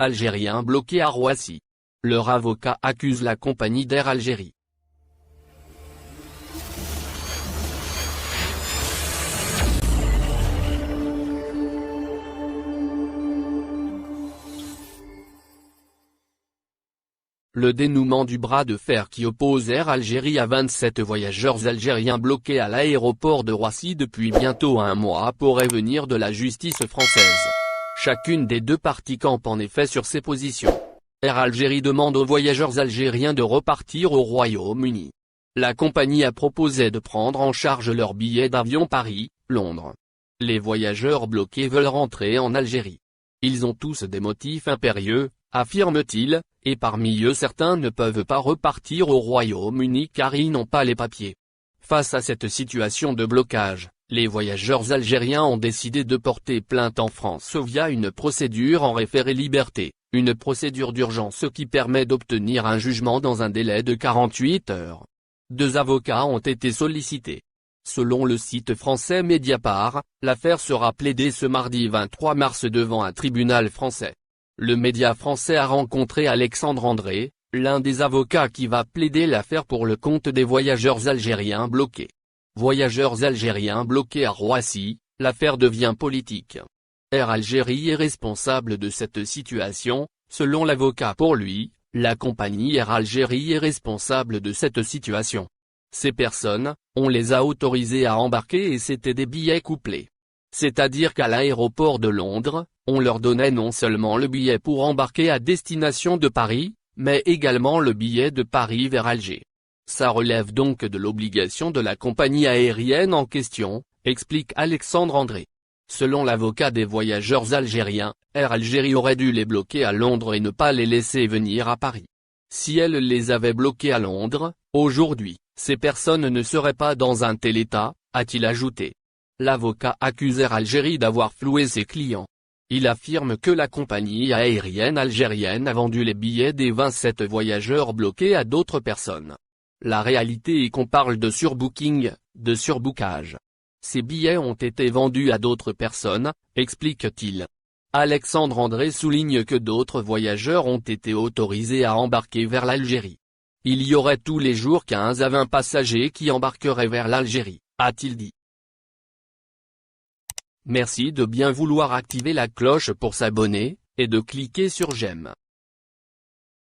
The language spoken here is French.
Algériens bloqués à Roissy. Leur avocat accuse la compagnie d'Air Algérie. Le dénouement du bras de fer qui oppose Air Algérie à 27 voyageurs algériens bloqués à l'aéroport de Roissy depuis bientôt un mois pourrait venir de la justice française. Chacune des deux parties campe en effet sur ses positions. Air Algérie demande aux voyageurs algériens de repartir au Royaume-Uni. La compagnie a proposé de prendre en charge leurs billets d'avion Paris-Londres. Les voyageurs bloqués veulent rentrer en Algérie. Ils ont tous des motifs impérieux, affirme-t-il, et parmi eux certains ne peuvent pas repartir au Royaume-Uni car ils n'ont pas les papiers. Face à cette situation de blocage, les voyageurs algériens ont décidé de porter plainte en France via une procédure en référé liberté, une procédure d'urgence qui permet d'obtenir un jugement dans un délai de 48 heures. 2 avocats ont été sollicités. Selon le site français Mediapart, l'affaire sera plaidée ce mardi 23 mars devant un tribunal français. Le média français a rencontré Alexandre André, l'un des avocats qui va plaider l'affaire pour le compte des voyageurs algériens bloqués. Voyageurs algériens bloqués à Roissy, l'affaire devient politique. Air Algérie est responsable de cette situation, selon l'avocat. Pour lui, la compagnie Air Algérie est responsable de cette situation. Ces personnes, on les a autorisées à embarquer et c'était des billets couplés. C'est-à-dire qu'à l'aéroport de Londres, on leur donnait non seulement le billet pour embarquer à destination de Paris, mais également le billet de Paris vers Alger. Ça relève donc de l'obligation de la compagnie aérienne en question, explique Alexandre André. Selon l'avocat des voyageurs algériens, Air Algérie aurait dû les bloquer à Londres et ne pas les laisser venir à Paris. Si elle les avait bloqués à Londres, aujourd'hui, ces personnes ne seraient pas dans un tel état, a-t-il ajouté. L'avocat accuse Air Algérie d'avoir floué ses clients. Il affirme que la compagnie aérienne algérienne a vendu les billets des 27 voyageurs bloqués à d'autres personnes. La réalité est qu'on parle de surbooking, de surbookage. Ces billets ont été vendus à d'autres personnes, explique-t-il. Alexandre André souligne que d'autres voyageurs ont été autorisés à embarquer vers l'Algérie. Il y aurait tous les jours 15 à 20 passagers qui embarqueraient vers l'Algérie, a-t-il dit. Merci de bien vouloir activer la cloche pour s'abonner, et de cliquer sur j'aime.